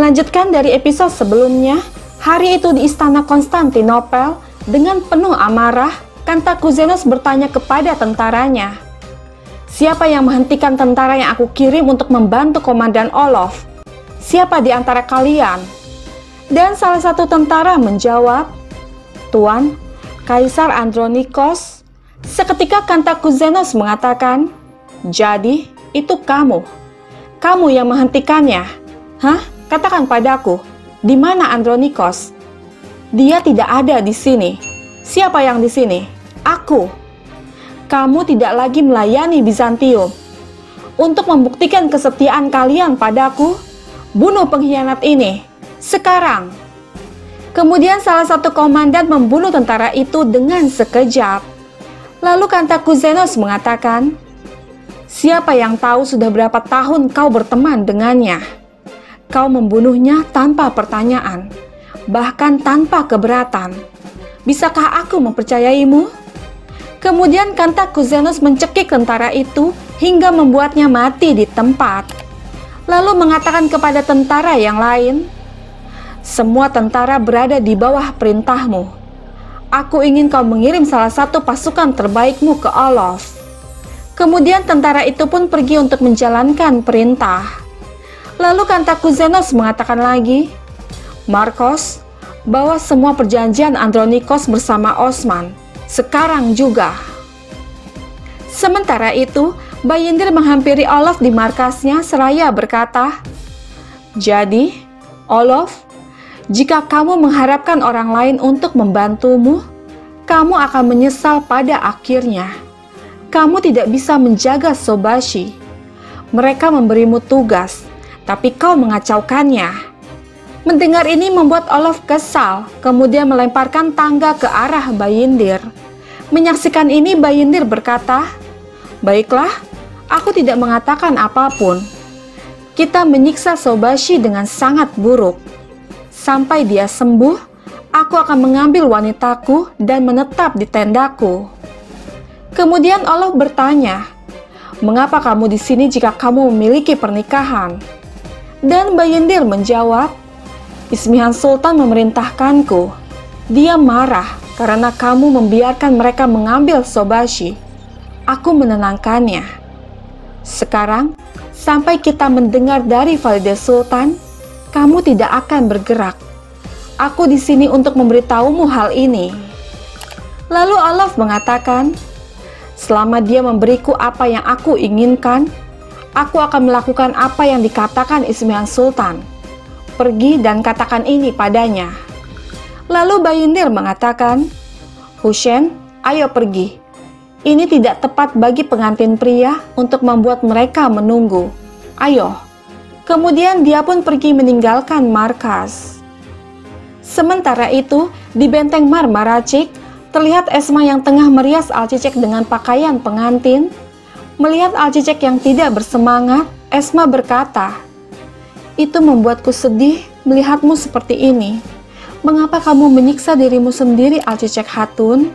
Melanjutkan dari episode sebelumnya, hari itu di istana Konstantinopel, dengan penuh amarah, Kantakuzenos bertanya kepada tentaranya, "Siapa yang menghentikan tentara yang aku kirim untuk membantu Komandan Olof? Siapa di antara kalian?" Dan salah satu tentara menjawab, "Tuan, Kaisar Andronikos." Seketika Kantakuzenos mengatakan, "Jadi, itu kamu yang menghentikannya? Hah? Katakan padaku, di mana Andronikos?" "Dia tidak ada di sini." "Siapa yang di sini?" "Aku." "Kamu tidak lagi melayani Bizantium. Untuk membuktikan kesetiaan kalian padaku, bunuh pengkhianat ini, sekarang." Kemudian salah satu komandan membunuh tentara itu dengan sekejap. Lalu Kantakuzenos mengatakan, "Siapa yang tahu sudah berapa tahun kau berteman dengannya? Kau membunuhnya tanpa pertanyaan, bahkan tanpa keberatan. Bisakah aku mempercayaimu?" Kemudian Kantakuzenos mencekik tentara itu hingga membuatnya mati di tempat. Lalu mengatakan kepada tentara yang lain, "Semua tentara berada di bawah perintahmu. Aku ingin kau mengirim salah satu pasukan terbaikmu ke Olof." Kemudian tentara itu pun pergi untuk menjalankan perintah. Lalu Kantakuzenos mengatakan lagi, "Markos, bawa semua perjanjian Andronikos bersama Osman, sekarang juga." Sementara itu, Bayindir menghampiri Olof di markasnya seraya berkata, "Jadi, Olof, jika kamu mengharapkan orang lain untuk membantumu, kamu akan menyesal pada akhirnya. Kamu tidak bisa menjaga Sobashi. Mereka memberimu tugas, tapi kau mengacaukannya." Mendengar ini membuat Olof kesal, kemudian melemparkan tangga ke arah Bayindir. Menyaksikan ini, Bayindir berkata, "Baiklah, aku tidak mengatakan apapun. Kita menyiksa Sobashi dengan sangat buruk. Sampai dia sembuh, aku akan mengambil wanitaku dan menetap di tendaku." Kemudian Olof bertanya, "Mengapa kamu di sini jika kamu memiliki pernikahan?" Dan Bayindir menjawab, "Ismihan Sultan memerintahkanku. Dia marah karena kamu membiarkan mereka mengambil Sobashi. Aku menenangkannya. Sekarang, sampai kita mendengar dari Valide Sultan, kamu tidak akan bergerak. Aku di sini untuk memberitahumu hal ini." Lalu Olof mengatakan, "Selama dia memberiku apa yang aku inginkan, aku akan melakukan apa yang dikatakan Ismihan Sultan. Pergi dan katakan ini padanya." Lalu Bayindir mengatakan, "Hussein, ayo pergi. Ini tidak tepat bagi pengantin pria untuk membuat mereka menunggu. Ayo." Kemudian dia pun pergi meninggalkan markas. Sementara itu, di benteng Marmaracik, terlihat Esma yang tengah merias Alcicek dengan pakaian pengantin. Melihat Alcicek yang tidak bersemangat, Esma berkata, "Itu membuatku sedih melihatmu seperti ini. Mengapa kamu menyiksa dirimu sendiri, Alcicek Hatun?"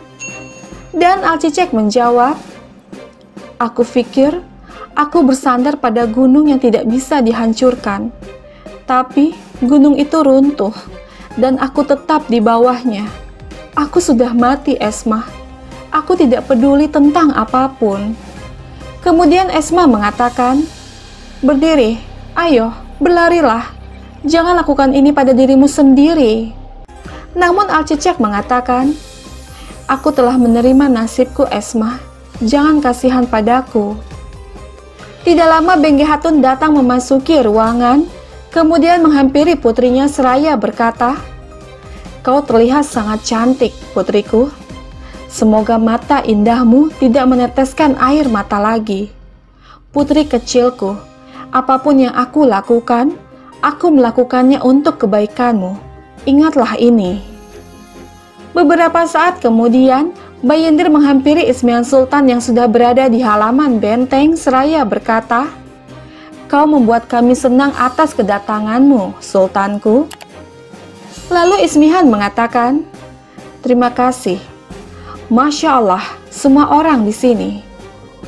Dan Alcicek menjawab, "Aku pikir aku bersandar pada gunung yang tidak bisa dihancurkan. Tapi gunung itu runtuh, dan aku tetap di bawahnya. Aku sudah mati, Esma. Aku tidak peduli tentang apapun." Kemudian Esma mengatakan, "Berdiri, ayo, berlarilah. Jangan lakukan ini pada dirimu sendiri." Namun Alcicek mengatakan, "Aku telah menerima nasibku, Esma. Jangan kasihan padaku." Tidak lama Bengge Hatun datang memasuki ruangan, kemudian menghampiri putrinya seraya berkata, "Kau terlihat sangat cantik, putriku. Semoga mata indahmu tidak meneteskan air mata lagi. Putri kecilku, apapun yang aku lakukan, aku melakukannya untuk kebaikanmu. Ingatlah ini." Beberapa saat kemudian, Bayindir menghampiri Ismihan Sultan yang sudah berada di halaman benteng seraya berkata, "Kau membuat kami senang atas kedatanganmu, Sultanku." Lalu Ismihan mengatakan, "Terima kasih. Masya Allah, semua orang di sini.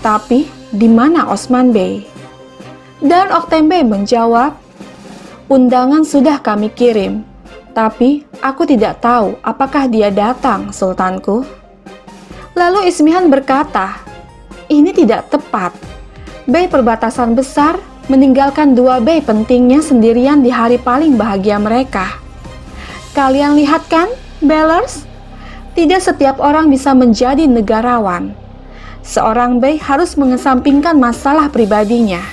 Tapi, di mana Osman Bey?" Dan Okten Bey menjawab, Undangan sudah kami kirim, tapi aku tidak tahu apakah dia datang, Sultanku." Lalu Ismihan berkata, "Ini tidak tepat. Bey perbatasan besar meninggalkan 2 bey pentingnya sendirian di hari paling bahagia mereka. Kalian lihat kan, Bellers? Tidak setiap orang bisa menjadi negarawan. Seorang bey harus mengesampingkan masalah pribadinya.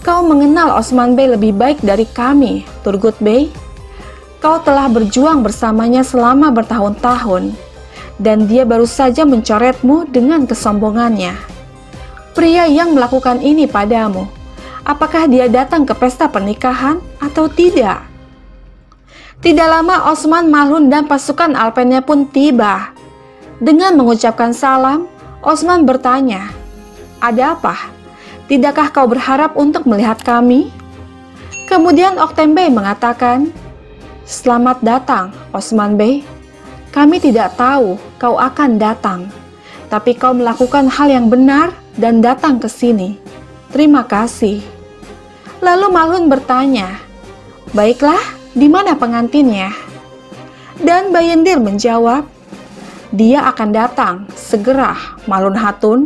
Kau mengenal Osman Bey lebih baik dari kami, Turgut Bey. Kau telah berjuang bersamanya selama bertahun-tahun, dan dia baru saja mencoretmu dengan kesombongannya. Pria yang melakukan ini padamu, apakah dia datang ke pesta pernikahan atau tidak?" Tidak lama Osman Malhun dan pasukan Alpennya pun tiba. Dengan mengucapkan salam, Osman bertanya, "Ada apa? Tidakkah kau berharap untuk melihat kami?" Kemudian Oktem Bey mengatakan, "Selamat datang, Osman Bey. Kami tidak tahu kau akan datang, tapi kau melakukan hal yang benar dan datang ke sini. Terima kasih." Lalu Malhun bertanya, "Baiklah, di mana pengantinnya?" Dan Bayendir menjawab, "Dia akan datang segera, Malhun Hatun."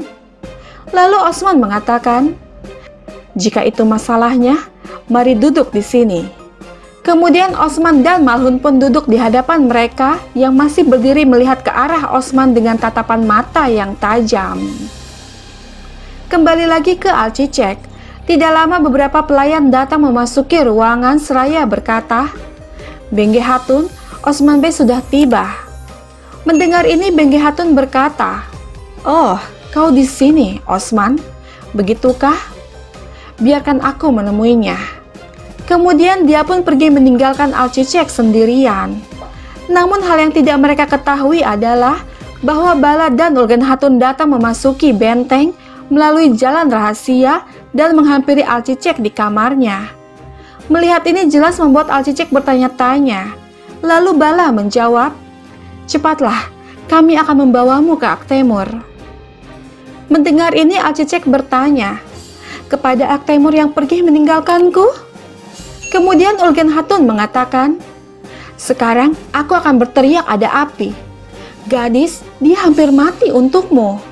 Lalu Osman mengatakan, "Jika itu masalahnya, mari duduk di sini." Kemudian Osman dan Malhun pun duduk di hadapan mereka yang masih berdiri melihat ke arah Osman dengan tatapan mata yang tajam. Kembali lagi ke Alcicek. Tidak lama beberapa pelayan datang memasuki ruangan seraya berkata, "Bengge Hatun, Osman Bey sudah tiba." Mendengar ini Bengge Hatun berkata, "Oh, kau di sini, Osman. Begitukah? Biarkan aku menemuinya." Kemudian dia pun pergi meninggalkan Alcicek sendirian. Namun hal yang tidak mereka ketahui adalah bahwa Bala dan Ulgen Hatun datang memasuki benteng melalui jalan rahasia dan menghampiri Alcicek di kamarnya. Melihat ini jelas membuat Alcicek bertanya-tanya. Lalu Bala menjawab, "Cepatlah, kami akan membawamu ke Aktemur." Mendengar ini Alcicek bertanya, "Kepada Aktemur yang pergi meninggalkanku?" Kemudian Ulgen Hatun mengatakan, "Sekarang aku akan berteriak ada api. Gadis, dia hampir mati untukmu."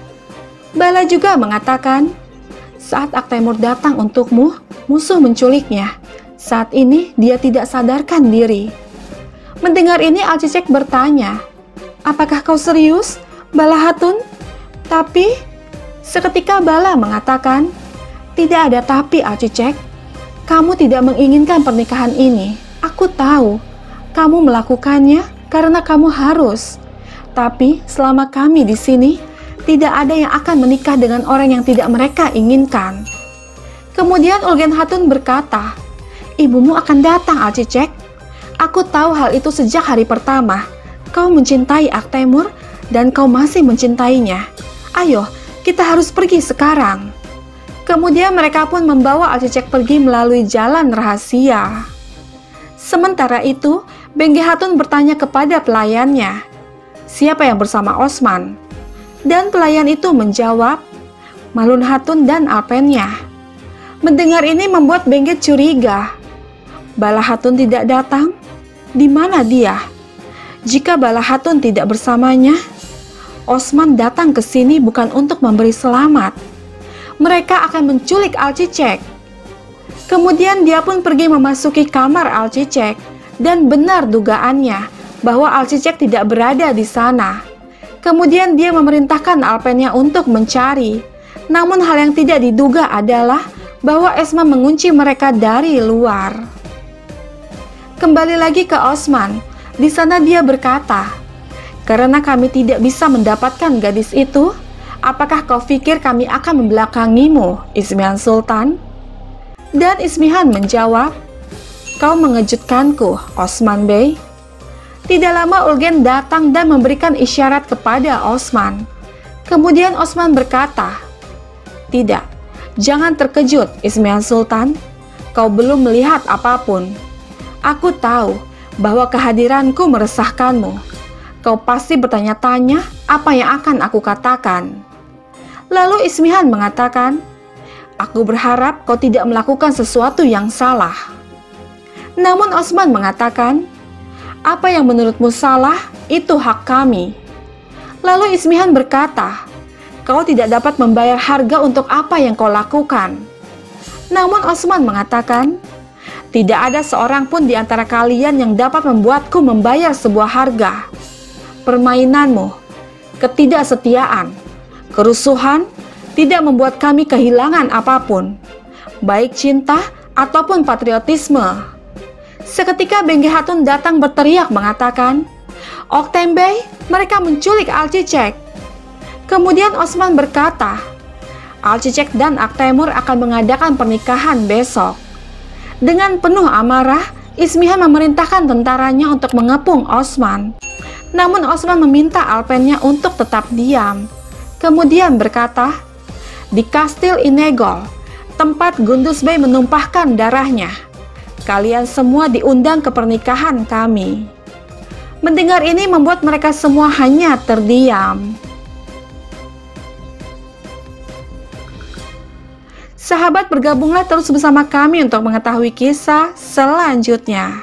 Bala juga mengatakan, "Saat Aktemur datang untukmu, musuh menculiknya. Saat ini dia tidak sadarkan diri." Mendengar ini Alcicek bertanya, "Apakah kau serius, Bala Hatun?" Tapi seketika Bala mengatakan, "Tidak ada tapi, Alcicek. Kamu tidak menginginkan pernikahan ini. Aku tahu kamu melakukannya karena kamu harus. Tapi selama kami di sini, tidak ada yang akan menikah dengan orang yang tidak mereka inginkan." Kemudian Ulgen Hatun berkata, "Ibumu akan datang, Alcicek. Aku tahu hal itu sejak hari pertama. Kau mencintai Aktemur dan kau masih mencintainya. Ayo, kita harus pergi sekarang." Kemudian mereka pun membawa Alcicek pergi melalui jalan rahasia. Sementara itu, Bengge Hatun bertanya kepada pelayannya, "Siapa yang bersama Osman?" Dan pelayan itu menjawab, "Malhun Hatun dan Alpennya." Mendengar ini membuat Bengge curiga. Bala Hatun tidak datang? Di mana dia? Jika Bala Hatun tidak bersamanya, Osman datang ke sini bukan untuk memberi selamat. Mereka akan menculik Alcicek. Kemudian dia pun pergi memasuki kamar Alcicek, dan benar dugaannya bahwa Alcicek tidak berada di sana. Kemudian dia memerintahkan Alpennya untuk mencari. Namun hal yang tidak diduga adalah bahwa Esma mengunci mereka dari luar. Kembali lagi ke Osman. Di sana dia berkata, "Karena kami tidak bisa mendapatkan gadis itu, apakah kau pikir kami akan membelakangimu, Ismihan Sultan?" Dan Ismihan menjawab, "Kau mengejutkanku, Osman Bey." Tidak lama Ulgen datang dan memberikan isyarat kepada Osman. Kemudian Osman berkata, "Tidak, jangan terkejut, Ismihan Sultan. Kau belum melihat apapun. Aku tahu bahwa kehadiranku meresahkanmu. Kau pasti bertanya-tanya apa yang akan aku katakan." Lalu Ismihan mengatakan, "Aku berharap kau tidak melakukan sesuatu yang salah." Namun Osman mengatakan, "Apa yang menurutmu salah, itu hak kami." Lalu Ismihan berkata, "Kau tidak dapat membayar harga untuk apa yang kau lakukan." Namun Osman mengatakan, "Tidak ada seorang pun di antara kalian yang dapat membuatku membayar sebuah harga. Permainanmu, ketidaksetiaan, kerusuhan tidak membuat kami kehilangan apapun, baik cinta ataupun patriotisme." Seketika Bengge Hatun datang berteriak mengatakan, "Oktembei, mereka menculik Alcicek." Kemudian Osman berkata, Alcicek dan Aktemur akan mengadakan pernikahan besok. Dengan penuh amarah, Ismihan memerintahkan tentaranya untuk mengepung Osman. Namun Osman meminta Alpennya untuk tetap diam. Kemudian berkata, "Di Kastil Inegol, tempat Gundusbei menumpahkan darahnya, kalian semua diundang ke pernikahan kami." Mendengar ini membuat mereka semua hanya terdiam. Sahabat, bergabunglah terus bersama kami untuk mengetahui kisah selanjutnya.